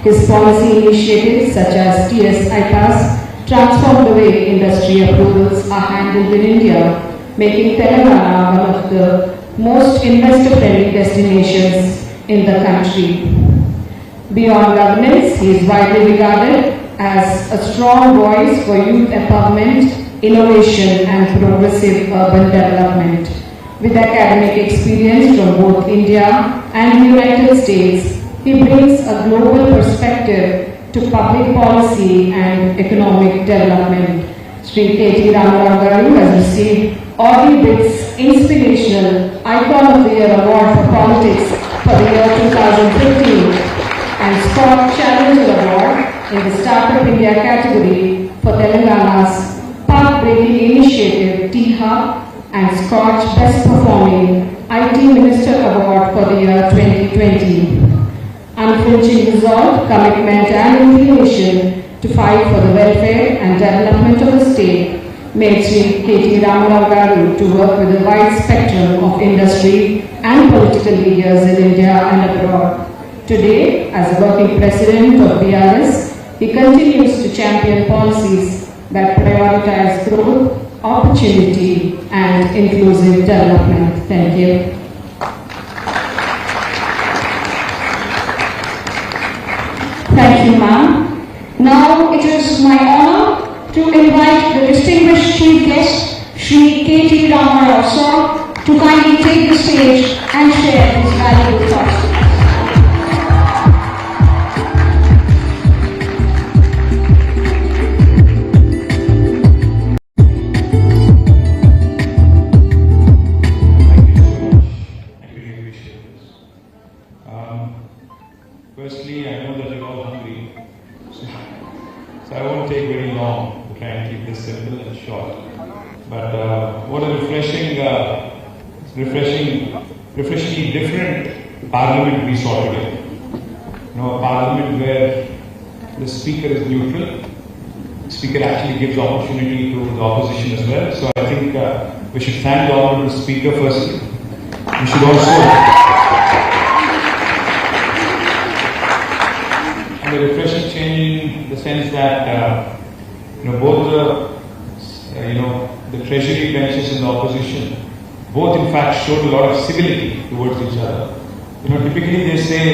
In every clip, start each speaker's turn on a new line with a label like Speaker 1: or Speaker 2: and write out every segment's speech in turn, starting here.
Speaker 1: His policy initiatives such as TS IPAS transformed the way industry approvals are handled in India, making Telangana one of the most investor-friendly destinations in the country. Beyond governance, he is widely regarded as a strong voice for youth empowerment, innovation and progressive urban development. With academic experience from both India and the United States, he brings a global perspective to public policy and economic development. Sri KT Garu has received Audibit's Inspirational Icon of the Year Award for Politics for the year 2015 and Scott Challenger Award in the Startup India category for Telangana's path-breaking initiative T-Hub and Scotch Best Performing IT Minister Award for the year 2020. Unflinching resolve, commitment and inclination to fight for the welfare and development of the state made Sri KT Garu to work with a wide spectrum of industry and political leaders in India and abroad. Today, as a working president of BRS, he continues to champion policies that prioritize growth, opportunity and inclusive development. Thank you.
Speaker 2: Thank you, ma'am. Now it is my honor to invite the distinguished chief guest, Sri KT Ramarao sir, to kindly take the stage and share his valuable thoughts.
Speaker 3: Firstly, I know that you're all hungry, so I won't take very long to try and keep this simple and short. But what a refreshingly different parliament we saw today. You know, a parliament where the speaker is neutral. The speaker actually gives opportunity to the opposition as well. So I think we should thank the honourable speaker firstly. We should also. A refreshing change in the sense that both the treasury benches and the opposition both in fact showed a lot of civility towards each other. Typically they say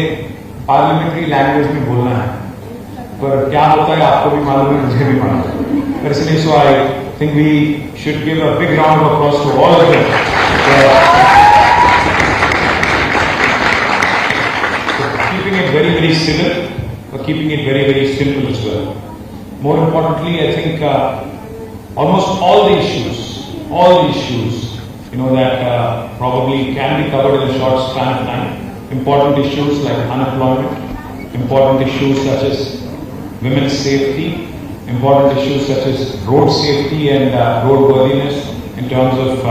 Speaker 3: parliamentary language में बोलना है, पर क्या होता है आपको भी मालूम है, मुझे भी मालूम है. Personally, so I think we should give a big round of applause to all of them. Keeping it very, very civil. But keeping it very, very simple as well. More importantly, I think almost all the issues, that probably can be covered in a short span of time. Important issues like unemployment, important issues such as women's safety, important issues such as road safety and roadworthiness in terms of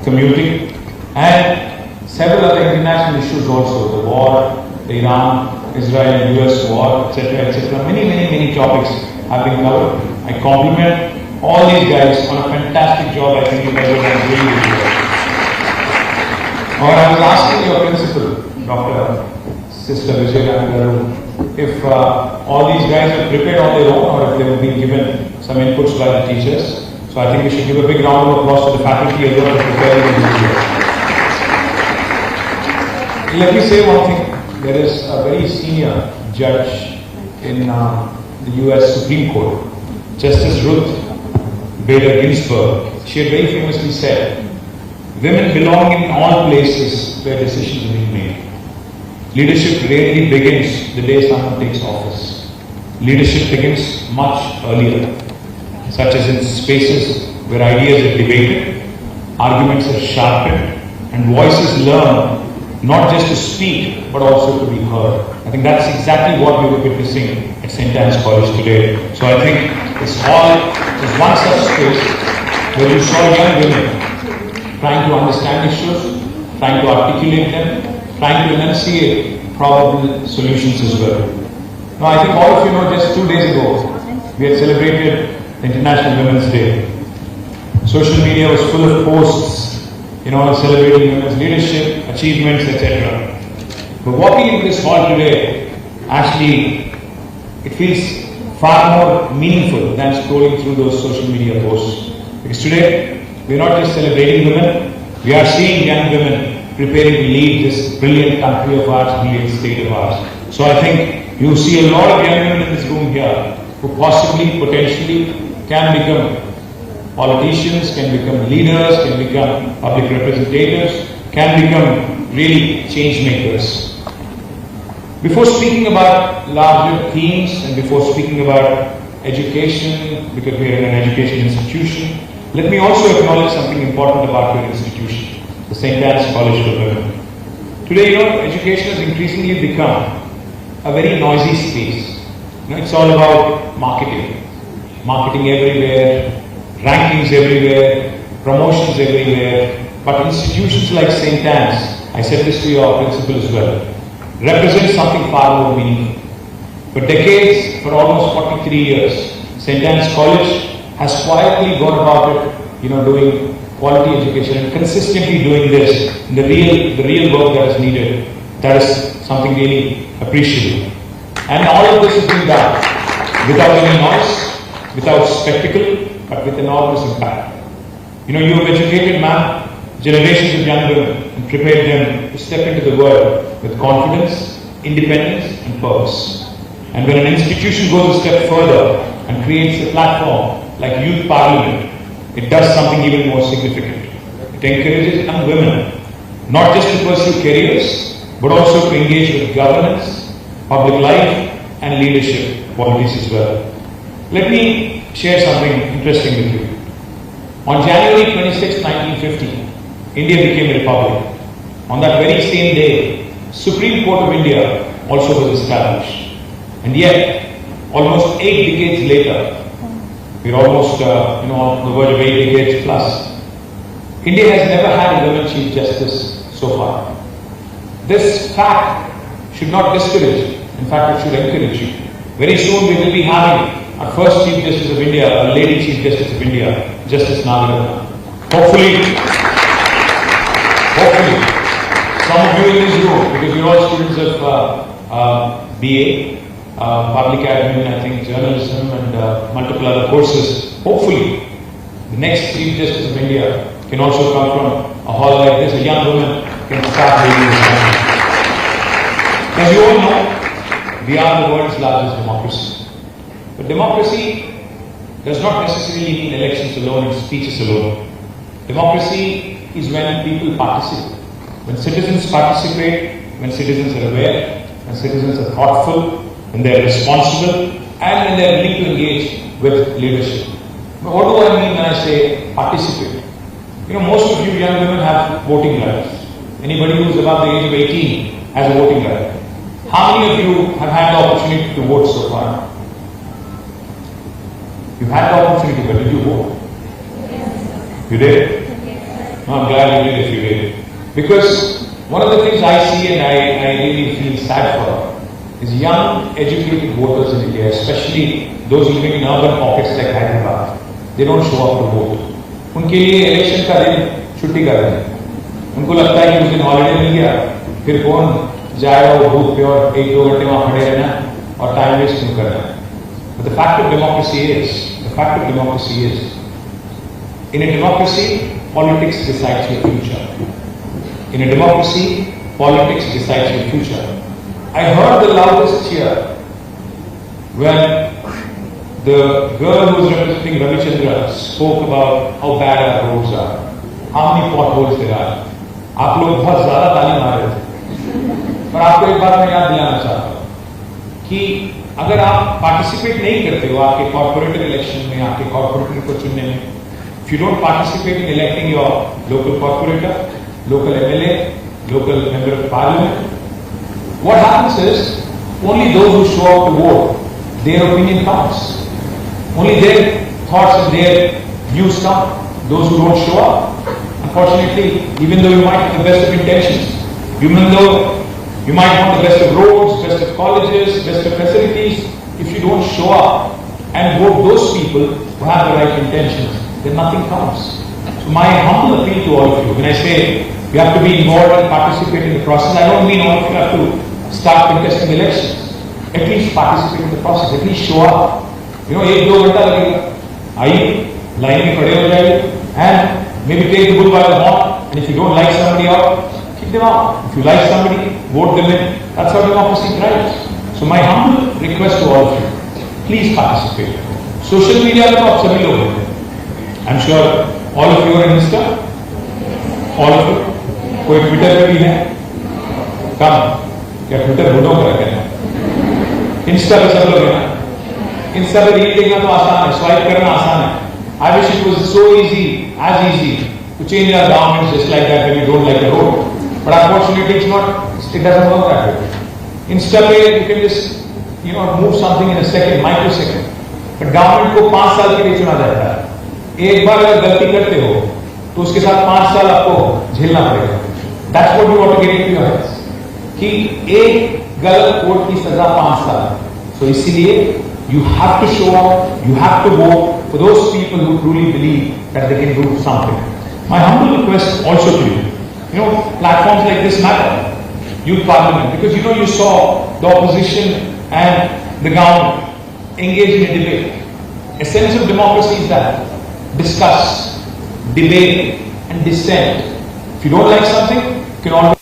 Speaker 3: commuting, and several other international issues also, the war, the Iran, Israel and US war, etc., etc. Many topics have been covered. I compliment all these guys on a fantastic job. I think you guys have done really good. I was asking your principal, Dr. Sister Vijay, if all these guys have prepared on their own or if they have been given some inputs by the teachers. So I think we should give a big round of applause to the faculty as well for preparing these. Let me say one thing. There is a very senior judge in the US Supreme Court, Justice Ruth Bader Ginsburg. She had very famously said, women belong in all places where decisions are being made. Leadership rarely begins the day someone takes office. Leadership begins much earlier, such as in spaces where ideas are debated, arguments are sharpened, and voices learn not just to speak, but also to be heard. I think that's exactly what we were witnessing at St. Anne's College today. So I think this hall is one such space where you saw young women trying to understand issues, trying to articulate them, trying to enunciate probable solutions as well. Now I think all of you know just 2 days ago, we had celebrated International Women's Day. Social media was full of posts celebrating women's leadership, achievements, etc. But walking into this hall today, actually, it feels far more meaningful than scrolling through those social media posts. Because today, we are not just celebrating women, we are seeing young women preparing to lead this brilliant country of ours, brilliant state of ours. So I think you see a lot of young women in this room here who possibly, potentially can become politicians, can become leaders, can become public representatives, can become really change makers. Before speaking about larger themes and before speaking about education, because we are in an education institution, let me also acknowledge something important about your institution, the St. Anne's College for Women. Today, education has increasingly become a very noisy space. It's all about marketing. Marketing everywhere, rankings everywhere, promotions everywhere. But institutions like St. Anne's, I said this to your principal as well, represent something far more meaningful. For decades, for almost 43 years, St. Anne's College has quietly gone about it, doing quality education and consistently doing this, the real work that is needed. That is something really appreciable. And all of this is being done without any noise, without spectacle, but with enormous impact. You have educated, ma'am, generations of young women and prepared them to step into the world with confidence, independence and purpose. And when an institution goes a step further and creates a platform like Youth Parliament, it does something even more significant. It encourages young women not just to pursue careers, but also to engage with governance, public life and leadership qualities as well. Let me share something interesting with you. On January 26, 1950, India became a republic. On that very same day, Supreme Court of India also was established. And yet, almost 8 decades later, we're almost on the verge of 8 decades plus, India has never had a women Chief Justice so far. This fact should not discourage you. In fact, it should encourage you. Very soon we will be having our first Chief Justice of India, a lady Chief Justice of India, Justice Nagarjuna. Hopefully, some of you in this room, because you're all students of BA, public admin, I think journalism and multiple other courses, hopefully the next Chief Justice of India can also come from a hall like this. A young woman can start leading this country. As you all know, we are the world's largest democracy. But democracy does not necessarily mean elections alone and speeches alone. Democracy is when people participate. When citizens participate, when citizens are aware, when citizens are thoughtful, when they are responsible, and when they are willing to engage with leadership. Now, what do I mean when I say participate? Most of you young women have voting rights. Anybody who is above the age of 18 has a voting right. How many of you have had the opportunity to vote so far? You had the opportunity, but did you vote? Yes. You did? Yes. No, I'm glad you did if you did. Because one of the things I see and I really feel sad for is young, educated voters in India, especially those living in urban pockets like Hyderabad. They don't show up to vote. उनके लिए election का दिन छुट्टी कर रहे हैं. उनको लगता है कि उस दिन हॉलीडे मिल गया, फिर कौन जाएगा वो बूथ पे और 1-2 घंटे वहां खड़े रहना और टाइम वेस्ट क्यों करना है. But the fact of democracy is, in a democracy, politics decides your future. In a democracy, politics decides your future. I heard the loudest cheer when the girl who was representing Ravichandra spoke about how bad our roads are, how many potholes there are. आप लोग बहुत ज़्यादा ताली मार रहे थे. पर आपको एक बात मैं याद दिलाना चाहता हूँ कि अगर आप पार्टिसिपेट नहीं करते हो आपके कॉर्पोरेटर इलेक्शन में, आपके कॉर्पोरेटर को चुनने में, if you don't participate in electing your local corporator, local MLA, local member of parliament, what happens is only those who show up to vote, their opinion counts. Only their thoughts and their views count. Those who don't show up, unfortunately, even though you might have the best of intentions, even though you might want the best of roads, best of colleges, best of facilities, if you don't show up and vote those people who have the right intentions, then nothing counts. So my humble appeal to all of you, when I say you have to be involved and participate in the process, I don't mean all of you have to start contesting elections. at least participate in the process, at least show up. You know, 1-2 घंटा लगेगा. आइए, line में खड़े हो जाइए, and maybe take the bull by the horn. And if you don't like somebody out, kick them out. If you like somebody, vote them in. That's how democracy thrives. So my humble request to all of you, please participate. Social media पे तो आप सभी लोग हैं. I'm sure all of you are in Insta. All of you. कोई Twitter पे भी है. कम. क्या Twitter बुढ़ों का रखा है? Insta पे सब लोग हैं ना. Insta पे रील देखना तो आसान है. Swipe करना आसान है. I wish it was so easy, as easy to change our governments just like that when you don't like the road. But unfortunately, it's not. It doesn't work that way. Insta पे you can just, you know, move something in a second, microsecond. But government को 5 साल के लिए चुना जाता है. एक बार अगर गलती करते हो, तो उसके साथ 5 साल आपको झेलना पड़ेगा. That's what you want to get into your heads. कि एक गलत वोट की सजा 5 साल. So इसीलिए you have to show up, you have to vote for those people who truly believe that they can do something. My humble request also to you, you know, platforms like this matter. Youth Parliament, because you know you saw the opposition and the government engage in a debate. A sense of democracy is that. Discuss, debate and dissent. If you don't like something, you can always...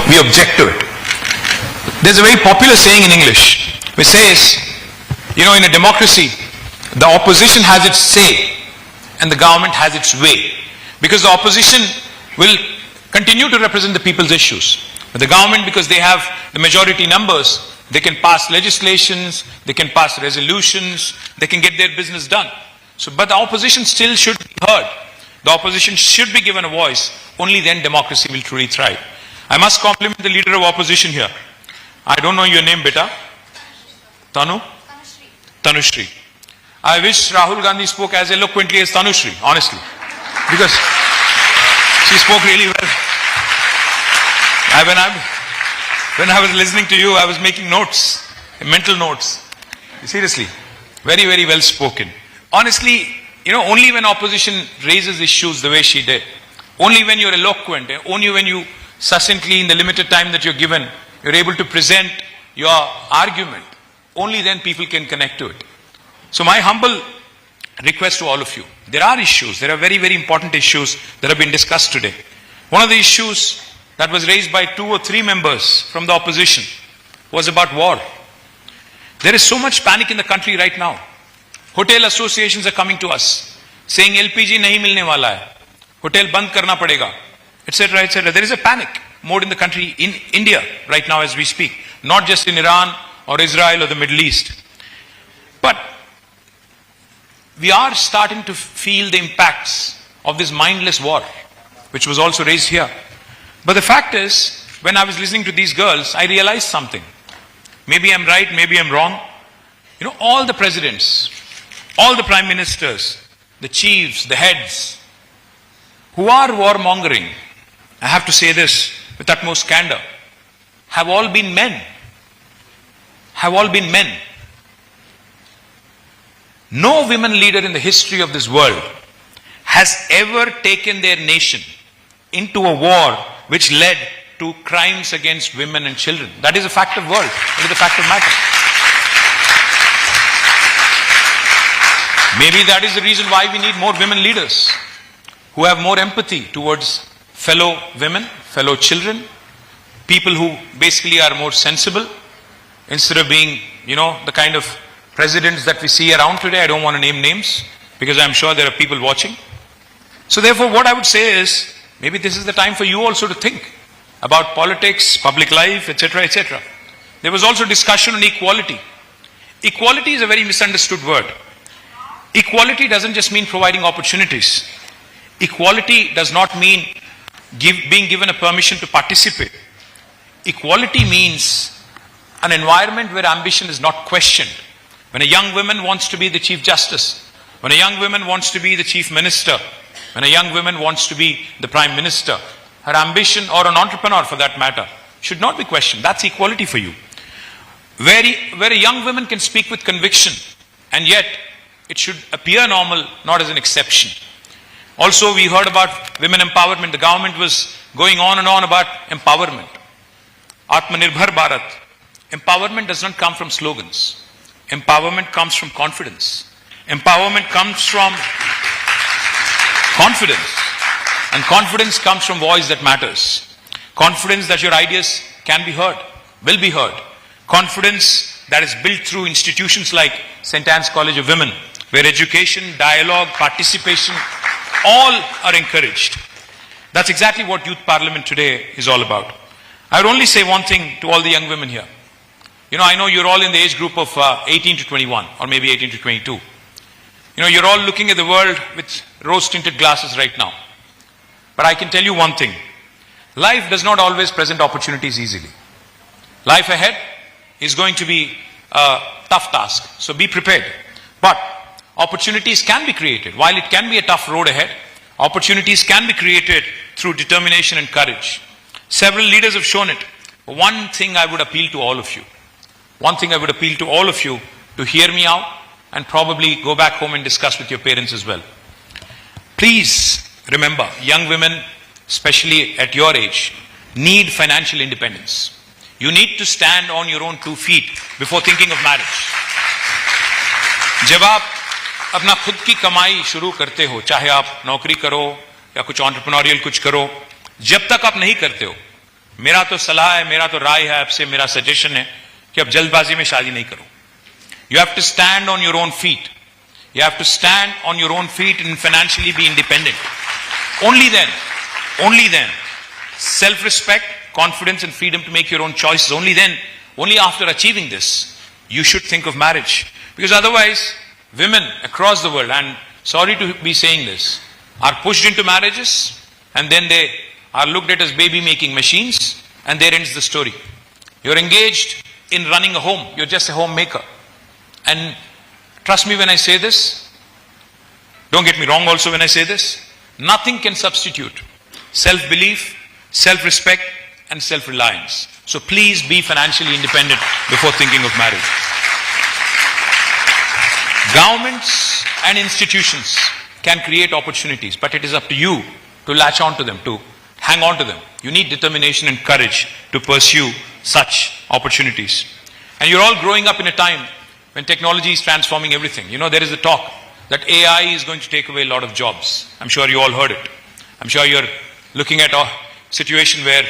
Speaker 3: We object to it. There's a very popular saying in English which says, you know, in a democracy, the opposition has its say and the government has its way. Because the opposition will continue to represent the people's issues. But the government, because they have the majority numbers, they can pass legislations, they can pass resolutions, they can get their business done. So, but the opposition still should be heard. The opposition should be given a voice. Only then democracy will truly thrive. I must compliment the leader of opposition here. I don't know your name, beta. Tanu? Tanushri. I wish Rahul Gandhi spoke as eloquently as Tanushri, honestly. Because she spoke really well. When I was listening to you, I was making notes, mental notes. Seriously, very, very well spoken. Honestly, you know, only when opposition raises issues the way she did, only when you're eloquent, only when you succinctly, in the limited time that you're given, you're able to present your argument, only then people can connect to it. So my humble request to all of you, there are issues, there are very, very important issues that have been discussed today. One of the issues that was raised by 2 or 3 members from the opposition was about war. There is so much panic in the country right now. Hotel associations are coming to us saying LPG nahi milne wala hai, hotel band karna padega, etc., etc. There is a panic mode in the country, in India right now as we speak, not just in Iran or Israel or the Middle East. But we are starting to feel the impacts of this mindless war, which was also raised here. But the fact is, when I was listening to these girls, I realized something. Maybe I'm right, maybe I'm wrong. You know, all the presidents, all the prime ministers, the chiefs, the heads, who are warmongering, I have to say this with utmost candor, have all been men. Have all been men. No women leader in the history of this world has ever taken their nation into a war which led to crimes against women and children. That is a fact of world. It is a fact of matter. Maybe that is the reason why we need more women leaders who have more empathy towards fellow women, fellow children, people who basically are more sensible instead of being, you know, the kind of presidents that we see around today. I don't want to name names because I'm sure there are people watching. So therefore, what I would say is, maybe this is the time for you also to think about politics, public life, etc., etc. There was also discussion on equality. Equality is a very misunderstood word. Equality doesn't just mean providing opportunities. Equality does not mean being given a permission to participate. Equality means an environment where ambition is not questioned. When a young woman wants to be the Chief Justice, when a young woman wants to be the Chief Minister, when a young woman wants to be the Prime Minister, her ambition, or an entrepreneur for that matter, should not be questioned. That's equality for you. Where a young woman can speak with conviction, and yet it should appear normal, not as an exception. Also, we heard about women empowerment. The government was going on and on about empowerment. Atmanirbhar Bharat. Empowerment does not come from slogans. Empowerment comes from confidence. Empowerment comes from confidence. And confidence comes from voice that matters. Confidence that your ideas can be heard, will be heard. Confidence that is built through institutions like St. Anne's College of Women, where education, dialogue, participation, all are encouraged. That's exactly what Youth Parliament today is all about. I would only say one thing to all the young women here. I know you're all in the age group of 18 to 21, or maybe 18 to 22. You're all looking at the world with rose-tinted glasses right now. But I can tell you one thing. Life does not always present opportunities easily. Life ahead is going to be a tough task, so be prepared. But opportunities can be created. While it can be a tough road ahead, opportunities can be created through determination and courage. Several leaders have shown it. But one thing I would appeal to all of you. One thing I would appeal to all of you to hear me out and probably go back home and discuss with your parents as well. Please remember, young women, especially at your age, need financial independence. You need to stand on your own 2 feet before thinking of marriage. जब आप अपना खुद की कमाई शुरू करते हो, चाहे आप नौकरी करो या कुछ एंटरप्रेन्योरियल कुछ करो, जब तक आप नहीं करते हो, मेरा तो सलाह है, मेरा तो राय है आपसे, मेरा सजेशन है कि आप जल्दबाजी में शादी नहीं करो. You have to stand on your own feet. You have to stand on your own feet and financially be independent. Only then, self-respect, confidence and freedom to make your own choices, only after achieving this, you should think of marriage. Because otherwise, women across the world, and sorry to be saying this, are pushed into marriages and then they are looked at as baby-making machines, and there ends the story. You're engaged in running a home. You're just a homemaker. And trust me when I say this, don't get me wrong also when I say this, nothing can substitute self-belief, self-respect and self-reliance. So please be financially independent before thinking of marriage. Governments and institutions can create opportunities, but it is up to you to latch on to them, to hang on to them. You need determination and courage to pursue such opportunities. And you're all growing up in a time when technology is transforming everything. There is a talk that AI is going to take away a lot of jobs. I'm sure you all heard it. I'm sure you're looking at a situation where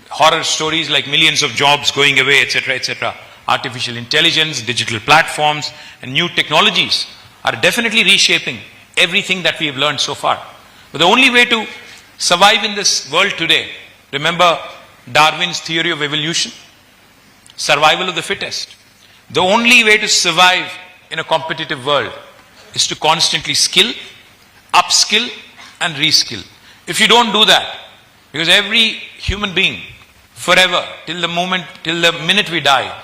Speaker 3: horror stories like millions of jobs going away, etc., etc. Artificial intelligence, digital platforms, and new technologies are definitely reshaping everything that we have learned so far. But the only way to survive in this world today, remember Darwin's theory of evolution? Survival of the fittest. The only way to survive in a competitive world is to constantly skill, upskill, and reskill. If you don't do that, because every human being, forever, till the minute we die,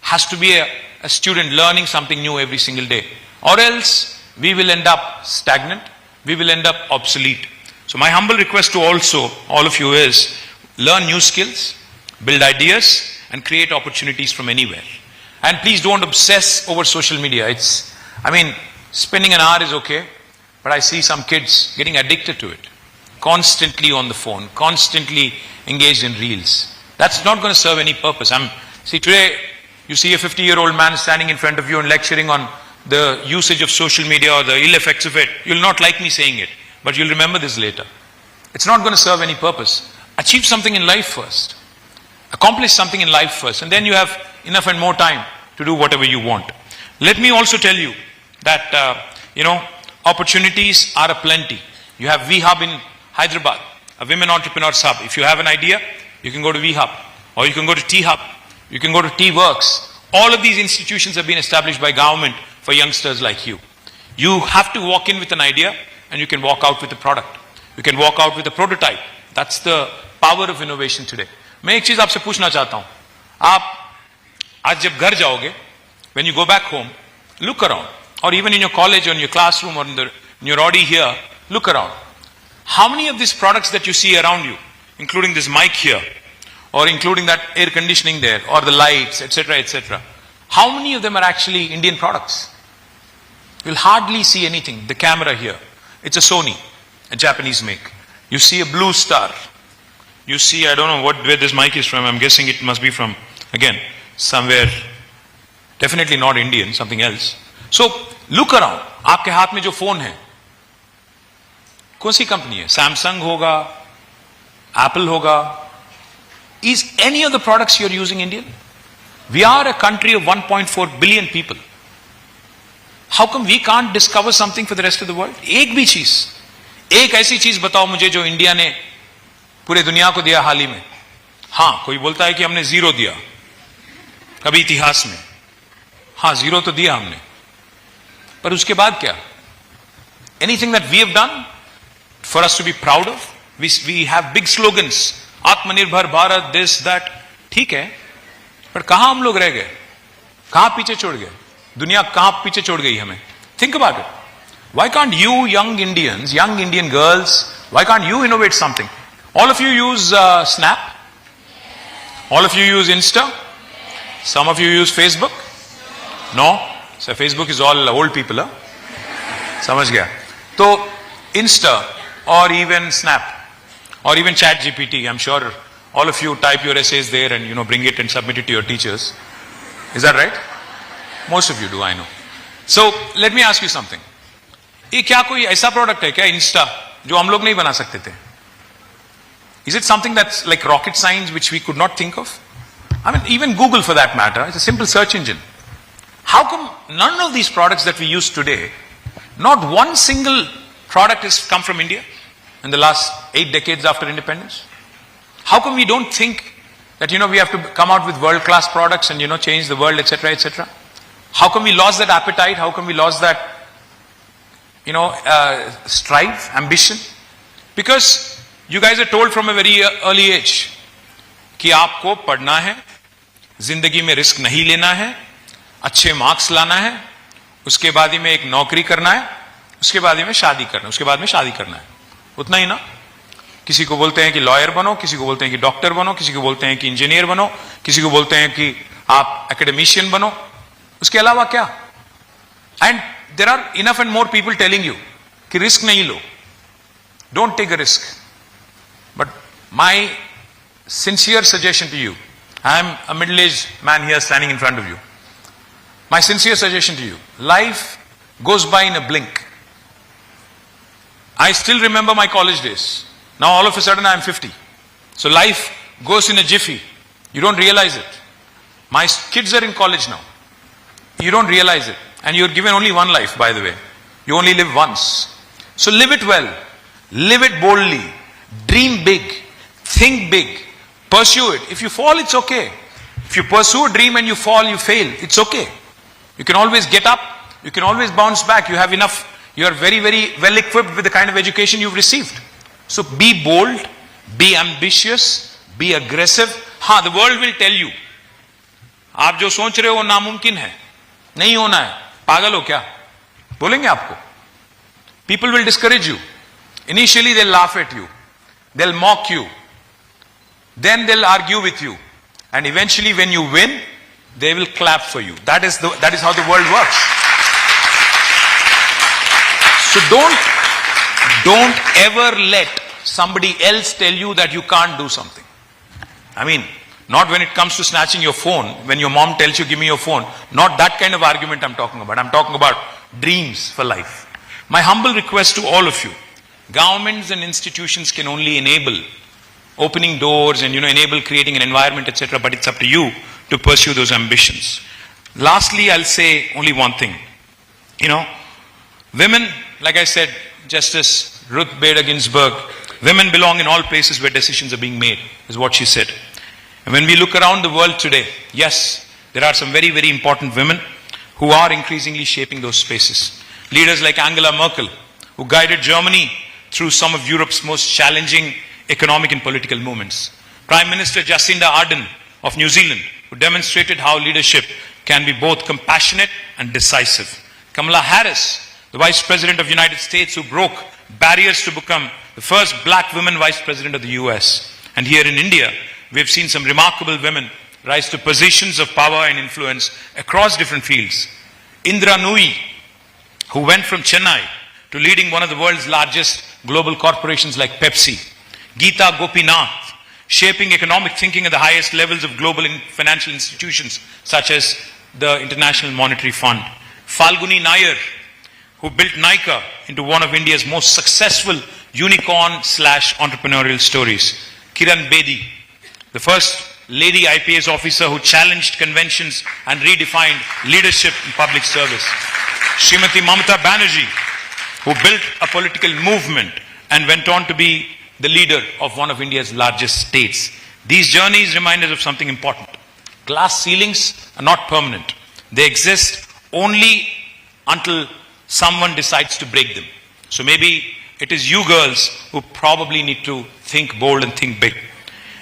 Speaker 3: has to be a student learning something new every single day. Or else, we will end up stagnant, we will end up obsolete. So my humble request to all of you is, learn new skills, build ideas, and create opportunities from anywhere. And please don't obsess over social media. Spending an hour is okay, but I see some kids getting addicted to it. Constantly on the phone, constantly engaged in reels. That's not going to serve any purpose. Today, you see a 50-year-old man standing in front of you and lecturing on the usage of social media or the ill effects of it. You'll not like me saying it, but you'll remember this later. It's not going to serve any purpose. Achieve something in life first. Accomplish something in life first, and then you have enough and more time to do whatever you want. Let me also tell you that, opportunities are aplenty. You have VHub in Hyderabad, a women entrepreneurs hub. If you have an idea, you can go to VHub, or you can go to T-Hub, you can go to T-Works. All of these institutions have been established by government for youngsters like you. You have to walk in with an idea, and you can walk out with a product. You can walk out with a prototype. That's the power of innovation today. मैं एक चीज आपसे पूछना चाहता हूं. आप आज जब घर जाओगे, when you go back home, look around, or even in your college or in your classroom or in your Audi here, look around. How many of these products that you see around you, including this mic here, or including that air conditioning there, or the lights, etc., etc., how many of them are actually Indian products? You'll hardly see anything. The camera here. It's a Sony, a Japanese make. You see a Blue Star. You see, I don't know where this mic is from. I'm guessing it must be from, again, somewhere, definitely not Indian, something else. So, look around. आपके हाथ में जो phone है, कौन सी company है? Samsung होगा, Apple होगा. Is any of the products you're using Indian? We are a country of 1.4 billion people. How come we can't discover something for the rest of the world? एक भी चीज, एक ऐसी चीज बताओ मुझे जो इंडिया ने पूरे दुनिया को दिया हाल ही में. हाँ, कोई बोलता है कि हमने जीरो दिया कभी इतिहास में. हाँ, जीरो तो दिया हमने, पर उसके बाद क्या? Anything that we have done for us to be proud of? We have big slogans. आत्मनिर्भर भारत, this, that. ठीक है, पर कहां हम लोग रह गए? कहां पीछे छोड़ गए? दुनिया कहां पीछे छोड़ गई हमें? Think about it. Why can't you young Indians, young Indian girls, why can't you innovate something? All of you use Snap. All of you use Insta. Some of you use Facebook. No? So Facebook is all old people. Huh? समझ गया? तो Insta or even Snap or even Chat GPT, I'm sure all of you type your essays there and bring it and submit it to your teachers. Is that right? Most of you do, I know. So let me ask you something. ये क्या कोई ऐसा product है क्या Insta जो हम लोग नहीं बना सकते थे? Is it something that's like rocket science which we could not think of? I mean, even Google for that matter, it's a simple search engine. How come none of these products that we use today, not one single product has come from India in the last 8 decades after independence? How come we don't think that, we have to come out with world-class products and, change the world, etc., etc.? How come we lost that appetite? How come we lost that, strive, ambition? Because you guys are told from a very early age कि आपको पढ़ना है, जिंदगी में risk नहीं लेना है, अच्छे मार्क्स लाना है, उसके बाद ही में एक नौकरी करना है, उसके बाद ही में शादी करना है, उसके बाद में शादी करना है. उतना ही ना? किसी को बोलते हैं कि लॉयर बनो, किसी को बोलते हैं कि डॉक्टर बनो, किसी को बोलते हैं कि इंजीनियर बनो, किसी को बोलते हैं कि आप एकेडमिशियन बनो. उसके अलावा क्या? And there are enough and more people telling you कि रिस्क नहीं लो, don't take a risk. But my sincere suggestion to you, I am a middle-aged man here standing in front of you. My sincere suggestion to you, life goes by in a blink. I still remember my college days. Now all of a sudden I am 50. So life goes in a jiffy. You don't realize it. My kids are in college now. You don't realize it. And you're given only one life, by the way. You only live once. So live it well. Live it boldly. Dream big. Think big. Pursue it. If you fall, it's okay. If you pursue a dream and you fall, you fail, it's okay. You can always get up. You can always bounce back. You have enough. You are very, very well equipped with the kind of education you've received. So be bold, be ambitious, be aggressive. हाँ, the world will tell you. आप जो सोच रहे हो वो नामुमकिन है, नहीं होना है, पागल हो क्या? बोलेंगे आपको. People will discourage you. Initially they'll laugh at you. They'll mock you. Then they'll argue with you. And eventually when you win, they will clap for you. That is how the world works. So don't ever let somebody else tell you that you can't do something. I mean, not when it comes to snatching your phone, when your mom tells you give me your phone. Not that kind of argument I'm talking about. I'm talking about dreams for life. My humble request to all of you, governments and institutions can only enable opening doors and enable creating an environment, etc., but it's up to you to pursue those ambitions. Lastly, I'll say only one thing. Women, like I said, Justice Ruth Bader Ginsburg, women belong in all places where decisions are being made, is what she said. And when we look around the world today, yes, there are some very, very important women who are increasingly shaping those spaces. Leaders like Angela Merkel, who guided Germany through some of Europe's most challenging economic and political movements. Prime Minister Jacinda Ardern of New Zealand, who demonstrated how leadership can be both compassionate and decisive. Kamala Harris, the Vice President of the United States, who broke barriers to become the first black woman Vice President of the US. And here in India, we have seen some remarkable women rise to positions of power and influence across different fields. Indra Nooyi, who went from Chennai to leading one of the world's largest global corporations like Pepsi. Geeta Gopinath, shaping economic thinking at the highest levels of global financial institutions such as the International Monetary Fund. Falguni Nair, who built Nykaa into one of India's most successful unicorn/entrepreneurial stories. Kiran Bedi, the first lady IPS officer who challenged conventions and redefined leadership in public service. Srimati Mamata Banerjee, who built a political movement and went on to be the leader of one of India's largest states. These journeys remind us of something important. Glass ceilings are not permanent. They exist only until someone decides to break them. So maybe it is you girls who probably need to think bold and think big.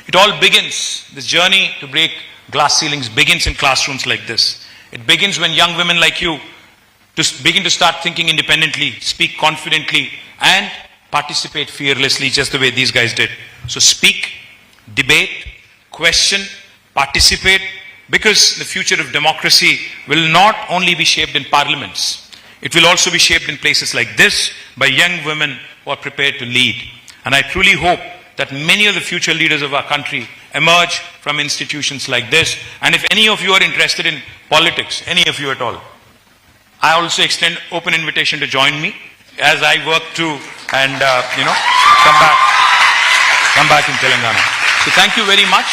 Speaker 3: It all begins, this journey to break glass ceilings begins in classrooms like this. It begins when young women like you begin to start thinking independently, speak confidently, and participate fearlessly just the way these guys did. So speak, debate, question, participate, because the future of democracy will not only be shaped in parliaments, it will also be shaped in places like this by young women who are prepared to lead. And I truly hope that many of the future leaders of our country emerge from institutions like this. And if any of you are interested in politics, any of you at all, I also extend open invitation to join me as I work to and come back in Telangana. So thank you very much.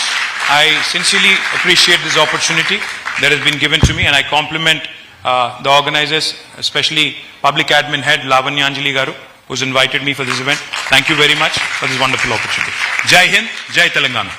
Speaker 3: I sincerely appreciate this opportunity that has been given to me, and I compliment the organizers, especially Public Admin Head Lavanyanjali Garu, who's invited me for this event. Thank you very much for this wonderful opportunity. Jai Hind, Jai Telangana.